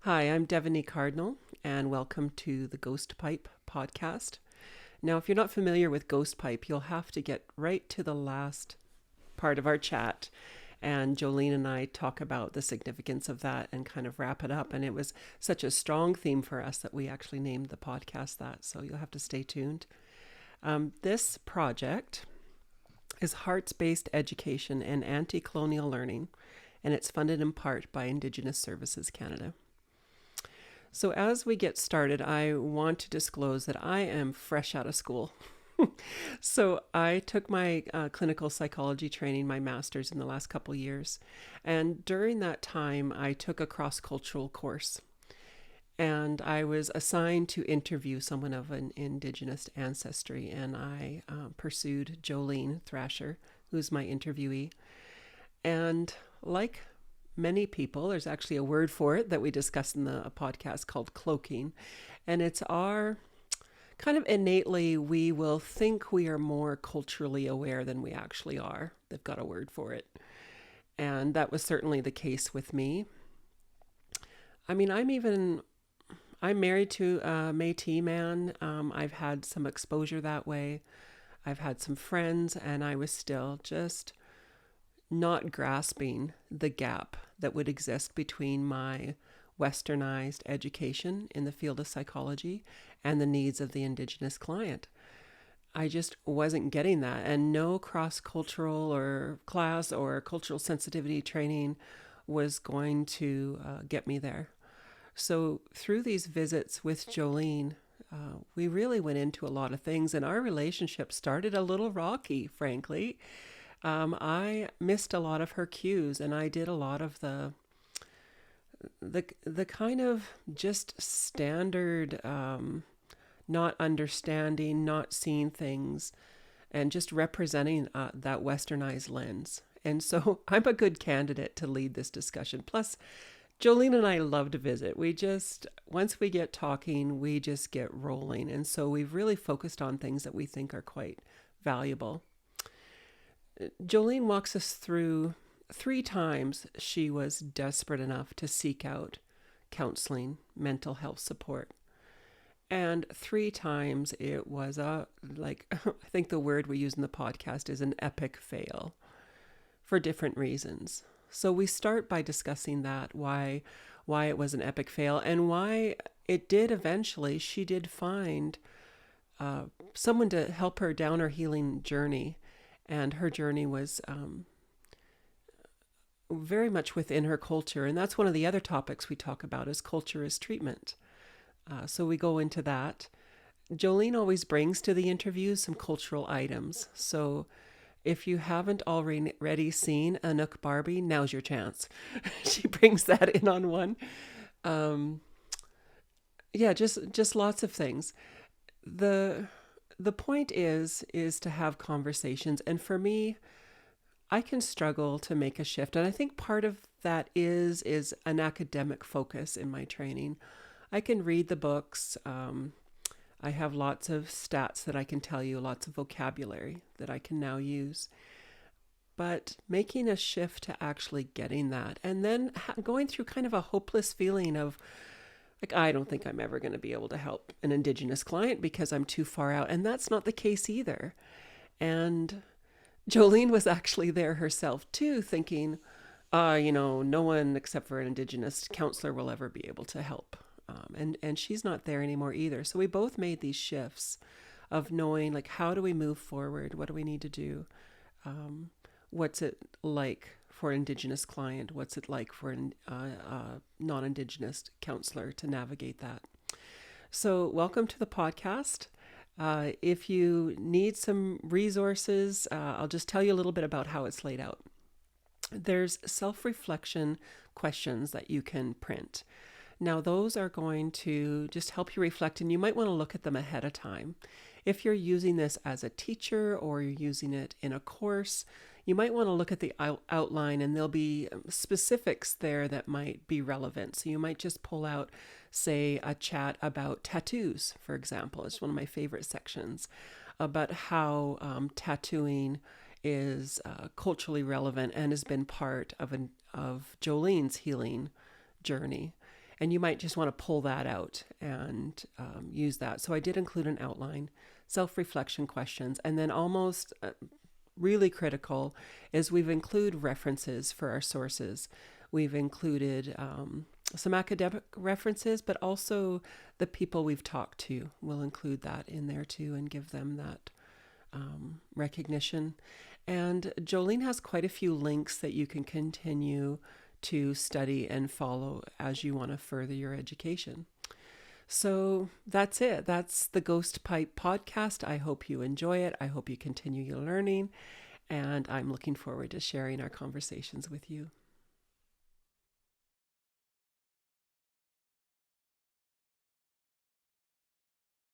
Hi, I'm Devaney Cardinal, and welcome to the Ghost Pipe podcast. Now, if you're not familiar with Ghost Pipe, you'll have to get right to the last part of our chat. And Jolene and I talk about the significance of that and kind of wrap it up. And it was such a strong theme for us that we actually named the podcast that. So you'll have to stay tuned. This project is Hearts Based Education and Anti-Colonial Learning, and it's funded in part by Indigenous Services Canada. So, as we get started, I want to disclose that I am fresh out of school. So, I took my clinical psychology training, my master's, in the last couple years. And during that time, I took a cross cultural course. And I was assigned to interview someone of an Indigenous ancestry. And I pursued Jolene Thrasher, who's my interviewee. And like many people, there's actually a word for it that we discussed in the podcast called cloaking. And it's our kind of innately, we will think we are more culturally aware than we actually are. They've got a word for it. And that was certainly the case with me. I mean, I'm married to a Métis man. I've had some exposure that way. I've had some friends, and I was still just not grasping the gap that would exist between my westernized education in the field of psychology and the needs of the Indigenous client. I just wasn't getting that, and no cross-cultural or class or cultural sensitivity training was going to get me there. So through these visits with Jolene, we really went into a lot of things, and our relationship started a little rocky, frankly. I missed a lot of her cues, and I did a lot of the kind of just standard not understanding, not seeing things, and just representing that westernized lens. And so I'm a good candidate to lead this discussion. Plus, Jolene and I love to visit. Once we get talking, we just get rolling. And so we've really focused on things that we think are quite valuable. Jolene walks us through 3 times she was desperate enough to seek out counseling, mental health support. And 3 times it was I think the word we use in the podcast is an epic fail for different reasons. So we start by discussing that, why it was an epic fail and why it did eventually, she did find someone to help her down her healing journey. And her journey was very much within her culture. And that's one of the other topics we talk about is culture as treatment. So we go into that. Jolene always brings to the interviews some cultural items. So if you haven't already seen Inuk Barbie, now's your chance. She brings that in on one. Just lots of things. The point is to have conversations. And for me, I can struggle to make a shift. And I think part of that is an academic focus in my training. I can read the books. I have lots of stats that I can tell you, lots of vocabulary that I can now use. But making a shift to actually getting that and then going through kind of a hopeless feeling of, like, I don't think I'm ever going to be able to help an Indigenous client because I'm too far out. And that's not the case either. And Jolene was actually there herself too, thinking, no one except for an Indigenous counselor will ever be able to help. And she's not there anymore either. So we both made these shifts of knowing, like, how do we move forward? What do we need to do? What's it like for an Indigenous client? What's it like for a non-Indigenous counselor to navigate that? So welcome to the podcast. If you need some resources, I'll just tell you a little bit about how it's laid out. There's self-reflection questions that you can print. Now, those are going to just help you reflect, and you might want to look at them ahead of time. If you're using this as a teacher or you're using it in a course, you might want to look at the outline, and there'll be specifics there that might be relevant. So you might just pull out, say, a chat about tattoos, for example. It's one of my favorite sections about how tattooing is culturally relevant and has been part of Jolene's healing journey. And you might just want to pull that out and use that. So I did include an outline, self-reflection questions, and then almost really critical is we've included references for our sources. We've included some academic references, but also the people we've talked to. We'll include that in there too and give them that recognition. And Jolene has quite a few links that you can continue to study and follow as you want to further your education. So that's it. That's the Ghost Pipe podcast. I hope you enjoy it. I hope you continue your learning. And I'm looking forward to sharing our conversations with you.